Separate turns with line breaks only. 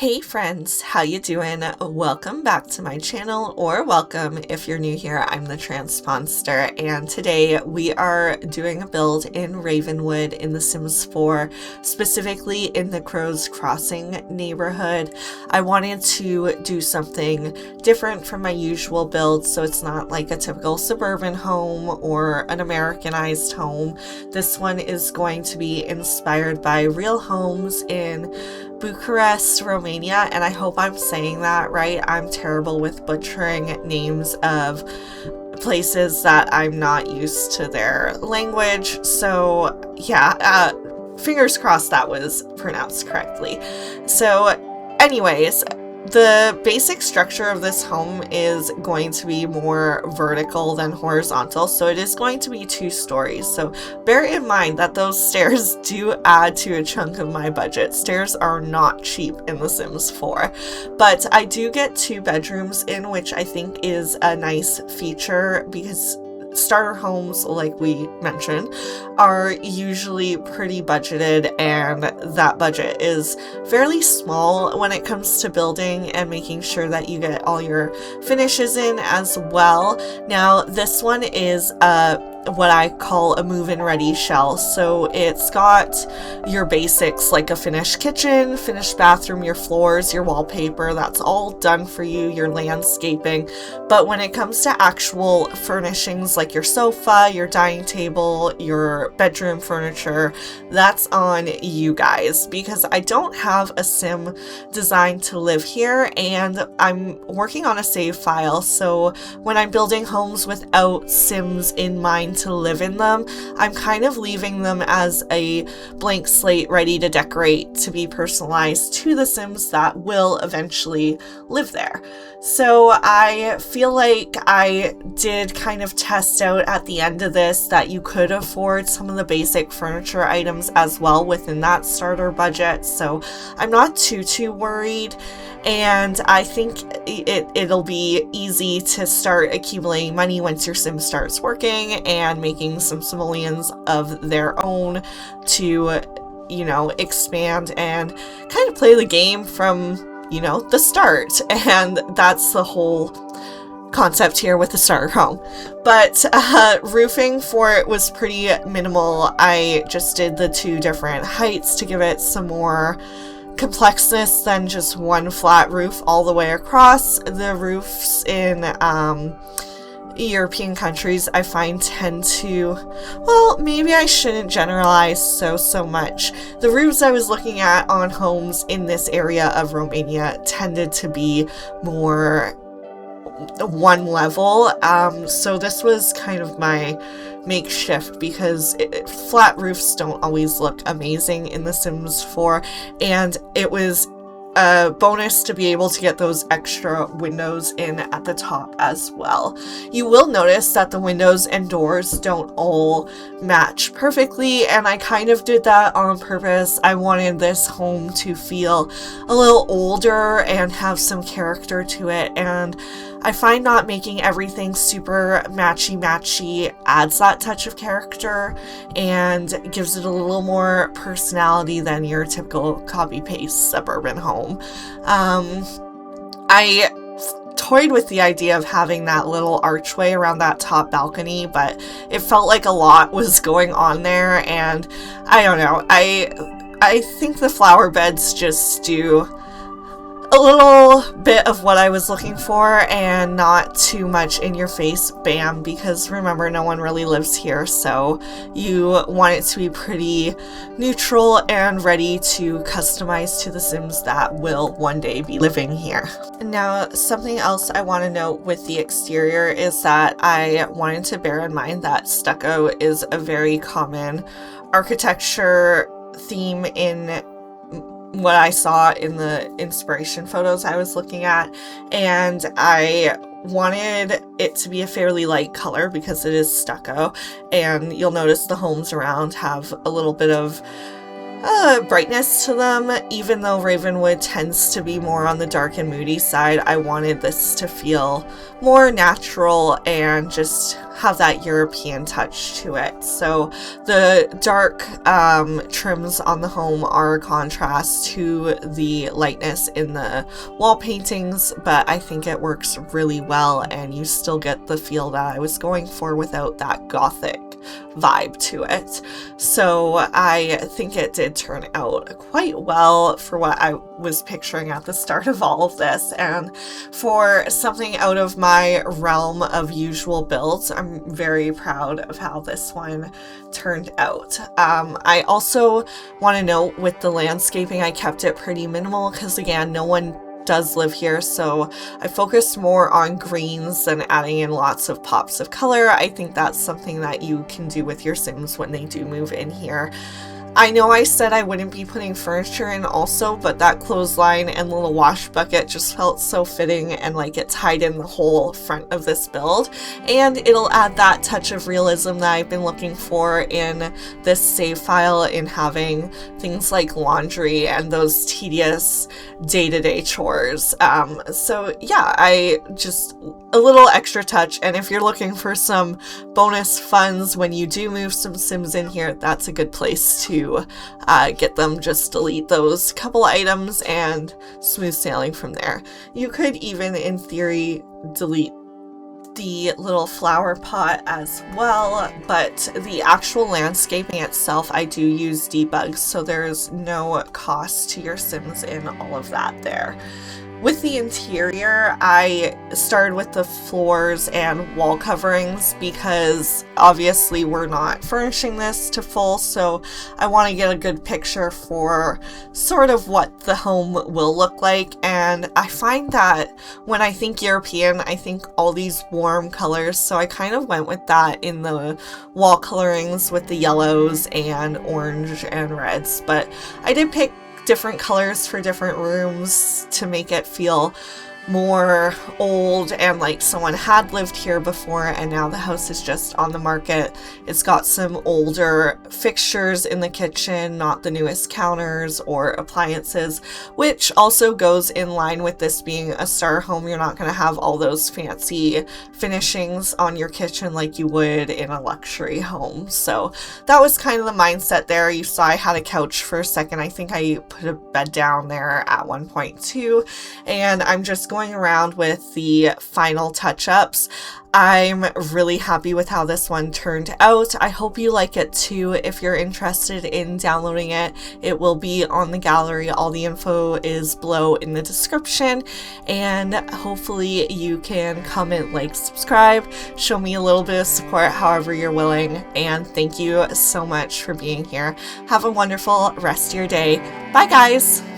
Hey friends, how you doing? Welcome back to my channel, or welcome if you're new here. I'm the TheTranspondster, and today we are doing a build in Ravenwood in The Sims 4, specifically in the Crows Crossing neighborhood. I wanted to do something different from my usual build, so it's not like a typical suburban home or an Americanized home. This one is going to be inspired by real homes in Bucharest, Romania, and I hope I'm saying that right. I'm terrible with butchering names of places that I'm not used to their language, so yeah, fingers crossed that was pronounced correctly. So anyways, the basic structure of this home is going to be more vertical than horizontal, so it is going to be 2 stories. So bear in mind that those stairs do add to a chunk of my budget. Stairs are not cheap in The Sims 4, but I do get 2 bedrooms in, which I think is a nice feature because starter homes, like we mentioned, are usually pretty budgeted, and that budget is fairly small when it comes to building and making sure that you get all your finishes in as well. Now this one is what I call a move-in ready shell. So it's got your basics like a finished kitchen, finished bathroom, your floors, your wallpaper, that's all done for you, your landscaping. But when it comes to actual furnishings like your sofa, your dining table, your bedroom furniture, that's on you guys, because I don't have a sim designed to live here and I'm working on a save file. So when I'm building homes without sims in mind to live in them, I'm kind of leaving them as a blank slate ready to decorate, to be personalized to the sims that will eventually live there. So I feel like I did kind of test out at the end of this that you could afford some of the basic furniture items as well within that starter budget, so I'm not too worried. And I think it'll be easy to start accumulating money once your sim starts working and making some simoleons of their own to, you know, expand and kind of play the game from, you know, the start. And that's the whole concept here with the starter home. But roofing for it was pretty minimal. I just did the 2 different heights to give it some more complexness than just one flat roof all the way across. The roofs in European countries I find tend to, well, maybe I shouldn't generalize so much. The roofs I was looking at on homes in this area of Romania tended to be more one level, so this was kind of my makeshift, because flat roofs don't always look amazing in The Sims 4, and it was a bonus to be able to get those extra windows in at the top as well. You will notice that the windows and doors don't all match perfectly, and I kind of did that on purpose. I wanted this home to feel a little older and have some character to it, and I find not making everything super matchy adds that touch of character and gives it a little more personality than your typical copy-paste suburban home. I toyed with the idea of having that little archway around that top balcony, but it felt like a lot was going on there, and I don't know. I think the flower beds just do a little bit of what I was looking for and not too much in your face bam, because remember, no one really lives here, so you want it to be pretty neutral and ready to customize to the sims that will one day be living here. Now, something else I want to note with the exterior is that I wanted to bear in mind that stucco is a very common architecture theme in what I saw in the inspiration photos I was looking at, and I wanted it to be a fairly light color because it is stucco, and you'll notice the homes around have a little bit of brightness to them. Even though Ravenwood tends to be more on the dark and moody side, I wanted this to feel more natural and just have that European touch to it. So the dark trims on the home are a contrast to the lightness in the wall paintings, but I think it works really well and you still get the feel that I was going for without that gothic vibe to it. So I think it did turn out quite well for what I was picturing at the start of all of this, and for something out of my realm of usual builds, I'm very proud of how this one turned out. I also want to note with the landscaping, I kept it pretty minimal because again, no one does live here, so I focused more on greens and adding in lots of pops of color. I think that's something that you can do with your Sims when they do move in here. I know I said I wouldn't be putting furniture in also, but that clothesline and little wash bucket just felt so fitting and like it tied in the whole front of this build, and it'll add that touch of realism that I've been looking for in this save file, in having things like laundry and those tedious day-to-day chores. So yeah, I just a little extra touch, and if you're looking for some bonus funds when you do move some Sims in here, that's a good place to get them. Just delete those couple items and smooth sailing from there. You could even in theory delete the little flower pot as well, but the actual landscaping itself I do use debug, so there's no cost to your Sims in all of that there. With the interior, I started with the floors and wall coverings because obviously we're not furnishing this to full, so I want to get a good picture for sort of what the home will look like. And I find that when I think European, I think all these warm colors, so I kind of went with that in the wall colorings with the yellows and orange and reds, but I did pick different colors for different rooms to make it feel more old and like someone had lived here before, and now the house is just on the market. It's got some older fixtures in the kitchen, not the newest counters or appliances, which also goes in line with this being a star home. You're not going to have all those fancy finishings on your kitchen like you would in a luxury home. So that was kind of the mindset there. You saw I had a couch for a second. I think I put a bed down there at one point too, and I'm just going around with the final touch-ups. I'm really happy with how this one turned out. I hope you like it too. If you're interested in downloading it, it will be on the gallery. All the info is below in the description, and hopefully you can comment, like, subscribe, show me a little bit of support however you're willing, and thank you so much for being here. Have a wonderful rest of your day. Bye guys!